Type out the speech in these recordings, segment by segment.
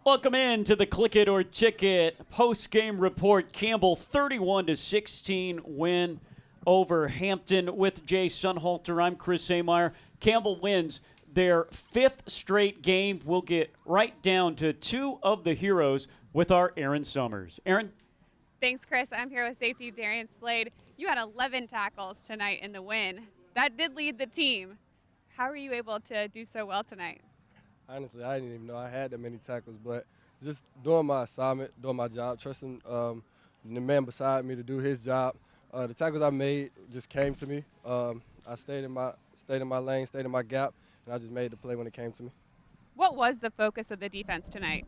Welcome in to the Click It or Ticket post-game report. Campbell 31-16 win over Hampton with Jay Sunhalter. I'm Chris Ameyer. Campbell wins their fifth straight game. We'll get right down to two of the heroes with our Aaron Summers. Aaron? Thanks, Chris. I'm here with safety Darian Slade. You had 11 tackles tonight in the win. That did lead the team. How were you able to do so well tonight? Honestly, I didn't even know I had that many tackles, but just doing my assignment, doing my job, trusting the man beside me to do his job. The tackles I made just came to me. I stayed in my lane, stayed in my gap, and I just made the play when it came to me. What was the focus of the defense tonight?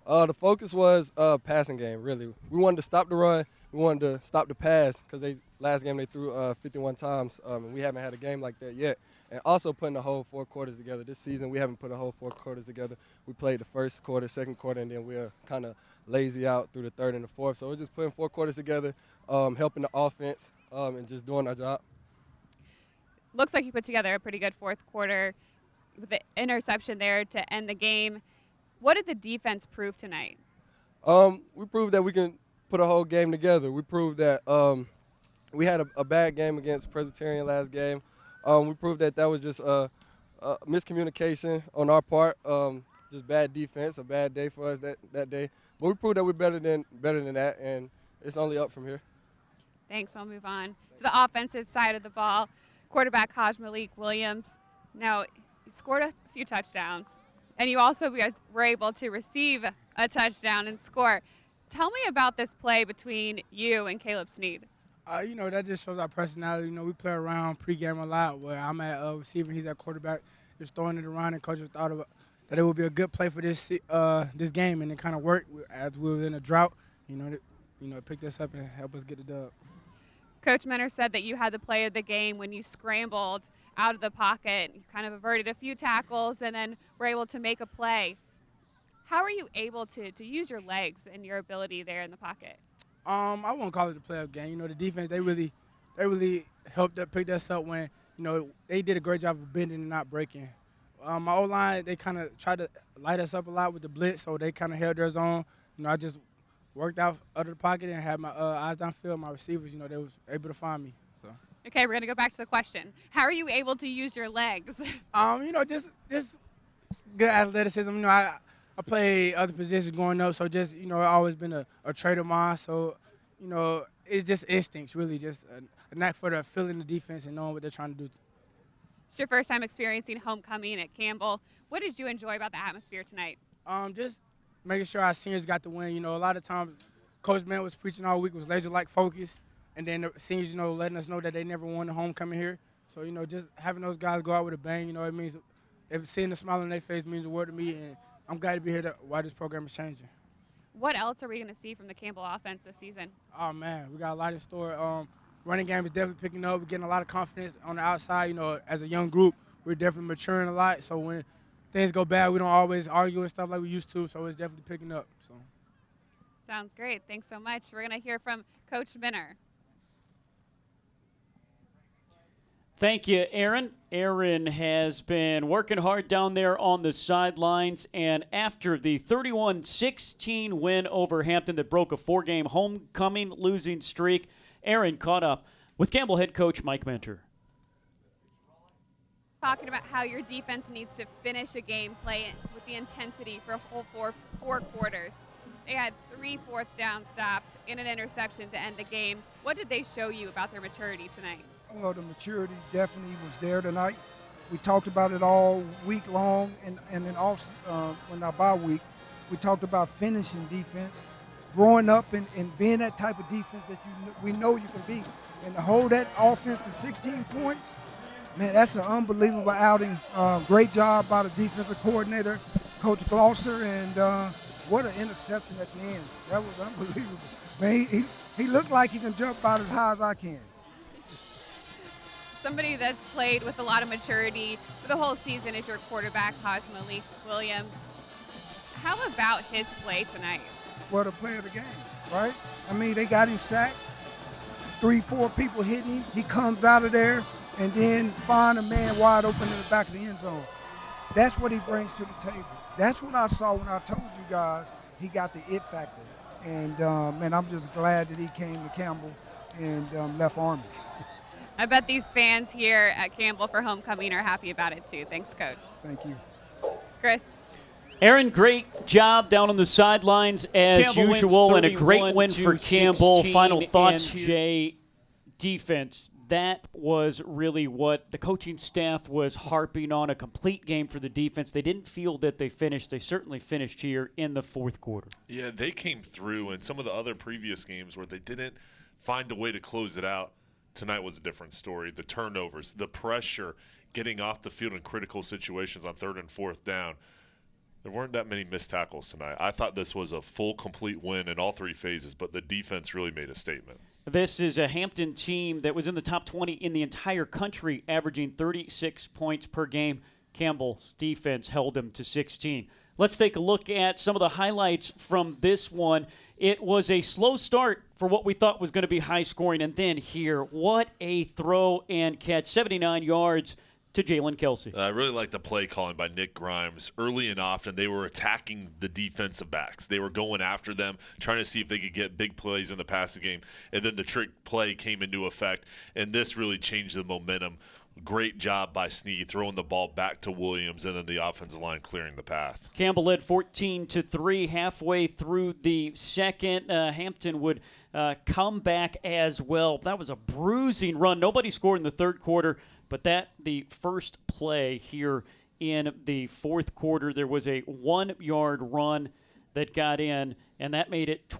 The focus was passing game, really. We wanted to stop the run. We wanted to stop the pass because last game they threw 51 times, and we haven't had a game like that yet. And also putting the whole four quarters together. This season we haven't put a whole four quarters together. We played the first quarter, second quarter, and then we're kind of lazy out through the third and the fourth. So we're just putting four quarters together, helping the offense, and just doing our job. Looks like you put together a pretty good fourth quarter with the interception there to end the game. What did the defense prove tonight? We proved that we can put a whole game together. We proved that we had a bad game against Presbyterian last game. We proved that was just miscommunication on our part, just bad defense, a bad day for us that day. But we proved that we're better than that, and it's only up from here. Thanks. I'll move on to the offensive side of the ball. Quarterback Malik Williams. Now, he scored a few touchdowns, and you also were able to receive a touchdown and score. Tell me about this play between you and Caleb Sneed. That just shows our personality. We play around pregame a lot where I'm at receiver, he's at quarterback, just throwing it around, and coach just thought that it would be a good play for this game, and it kind of worked as we were in a drought. Picked us up and helped us get the dub. Coach Mentor said that you had the play of the game when you scrambled out of the pocket. You kind of averted a few tackles and then were able to make a play. How are you able to use your legs and your ability there in the pocket? I won't call it the play of game. The defense, they really helped pick us up when, they did a great job of bending and not breaking. My O-line, they kind of tried to light us up a lot with the blitz, so they kind of held their zone. I just worked out of the pocket and had my eyes downfield. My receivers, they was able to find me. So. Okay, we're going to go back to the question. How are you able to use your legs? Just good athleticism. I play other positions growing up, so just, I've always been a trait of mine. So, it's just instincts, really, just a knack for the feeling the defense and knowing what they're trying to do. It's your first time experiencing homecoming at Campbell. What did you enjoy about the atmosphere tonight? Just making sure our seniors got the win. A lot of times Coach Ben was preaching all week, was laser-like focus, and then the seniors, letting us know that they never won the homecoming here. So, just having those guys go out with a bang, it means seeing the smile on their face means the world to me, and I'm glad to be here while this program is changing. What else are we going to see from the Campbell offense this season? Oh, man, we got a lot in store. Running game is definitely picking up. We're getting a lot of confidence on the outside. As a young group, we're definitely maturing a lot. So when things go bad, we don't always argue and stuff like we used to. So it's definitely picking up. So. Sounds great. Thanks so much. We're going to hear from Coach Mentor. Thank you, Aaron. Aaron has been working hard down there on the sidelines, and after the 31-16 win over Hampton that broke a four-game homecoming losing streak, Aaron caught up with Campbell head coach Mike Mentor. Talking about how your defense needs to finish a game, play with the intensity for a whole four quarters. They had 3 fourth down stops and an interception to end the game. What did they show you about their maturity tonight? Well, the maturity definitely was there tonight. We talked about it all week long, and then in our bye week, we talked about finishing defense, growing up and being that type of defense that we know you can be. And to hold that offense to 16 points, man, that's an unbelievable outing. Great job by the defensive coordinator, Coach Glosser, and what an interception at the end. That was unbelievable. Man, he looked like he can jump about as high as I can. Somebody that's played with a lot of maturity for the whole season is your quarterback, Malik Williams. How about his play tonight? Well, the play of the game, right? They got him sacked, 3-4 people hitting him. He comes out of there and then find a man wide open in the back of the end zone. That's what he brings to the table. That's what I saw when I told you guys he got the it factor. And, man, I'm just glad that he came to Campbell and left Army. I bet these fans here at Campbell for homecoming are happy about it too. Thanks, Coach. Thank you. Chris. Aaron, great job down on the sidelines as Campbell usual, and a great 31 win for Campbell. 16, Final thoughts, and Jay. Defense. That was really what the coaching staff was harping on, a complete game for the defense. They didn't feel that they finished. They certainly finished here in the fourth quarter. Yeah, they came through, and some of the other previous games where they didn't find a way to close it out, tonight was a different story. The turnovers, the pressure, getting off the field in critical situations on 3rd and 4th down. There weren't that many missed tackles tonight. I thought this was a full, complete win in all 3 phases, but the defense really made a statement. This is a Hampton team that was in the top 20 in the entire country, averaging 36 points per game. Campbell's defense held them to 16. Let's take a look at some of the highlights from this one. It was a slow start for what we thought was going to be high scoring, and then here, what a throw and catch, 79 yards to Jalen Kelsey. I really like the play calling by Nick Grimes. Early and often, they were attacking the defensive backs. They were going after them, trying to see if they could get big plays in the passing game. And then the trick play came into effect, and this really changed the momentum. Great job by Snead throwing the ball back to Williams, and then the offensive line clearing the path. Campbell led 14-3 halfway through the second. Hampton would come back as well. That was a bruising run. Nobody scored in the third quarter. But the first play here in the fourth quarter, there was a 1-yard run that got in, and that made it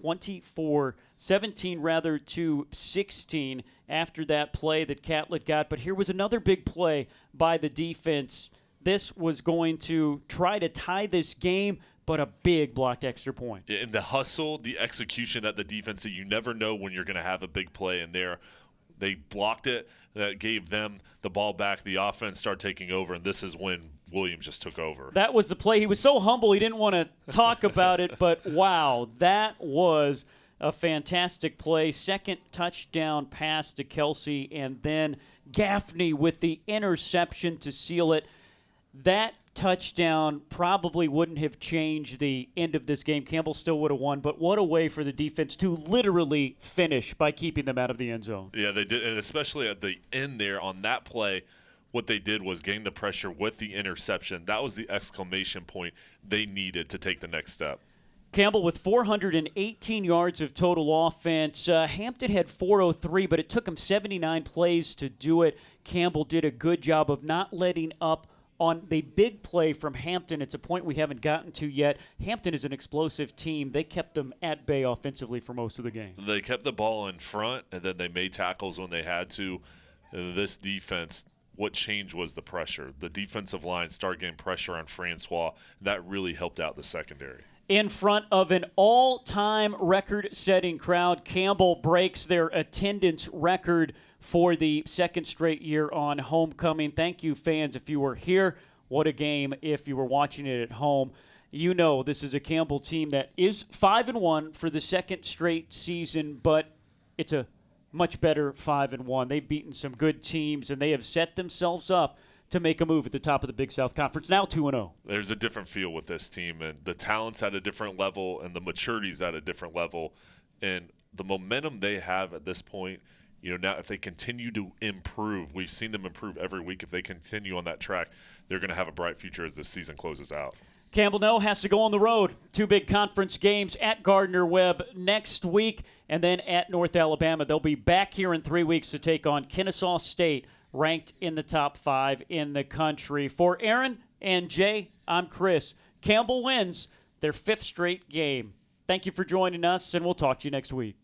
17 to 16 after that play that Catlett got. But here was another big play by the defense. This was going to try to tie this game, but a big blocked extra point. In the hustle, the execution that the defense did, you never know when you're going to have a big play in there. They blocked it. That gave them the ball back. The offense started taking over, and this is when Williams just took over. That was the play. He was so humble he didn't want to talk about it, but wow, that was a fantastic play. Second touchdown pass to Kelsey, and then Gaffney with the interception to seal it. That touchdown probably wouldn't have changed the end of this game. Campbell still would have won, but what a way for the defense to literally finish by keeping them out of the end zone. Yeah, they did, and especially at the end there on that play, what they did was gain the pressure with the interception. That was the exclamation point they needed to take the next step. Campbell with 418 yards of total offense. Hampton had 403, but it took him 79 plays to do it. Campbell did a good job of not letting up on the big play from Hampton. It's a point we haven't gotten to yet. Hampton is an explosive team. They kept them at bay offensively for most of the game. They kept the ball in front, and then they made tackles when they had to. This defense, what changed was the pressure. The defensive line started getting pressure on Francois. That really helped out the secondary. In front of an all-time record-setting crowd, Campbell breaks their attendance record for the second straight year on homecoming. Thank you, fans, if you were here. What a game if you were watching it at home. You know this is a Campbell team that is 5-1 for the second straight season, but it's a much better 5-1. They've beaten some good teams, and they have set themselves up to make a move at the top of the Big South Conference, now 2-0. There's a different feel with this team, and the talent's at a different level, and the maturity's at a different level, and the momentum they have at this point. Now if they continue to improve, we've seen them improve every week. If they continue on that track, they're going to have a bright future as this season closes out. Campbell now has to go on the road. 2 big conference games at Gardner-Webb next week and then at North Alabama. They'll be back here in 3 weeks to take on Kennesaw State, ranked in the top 5 in the country. For Aaron and Jay, I'm Chris. Campbell wins their 5th straight game. Thank you for joining us, and we'll talk to you next week.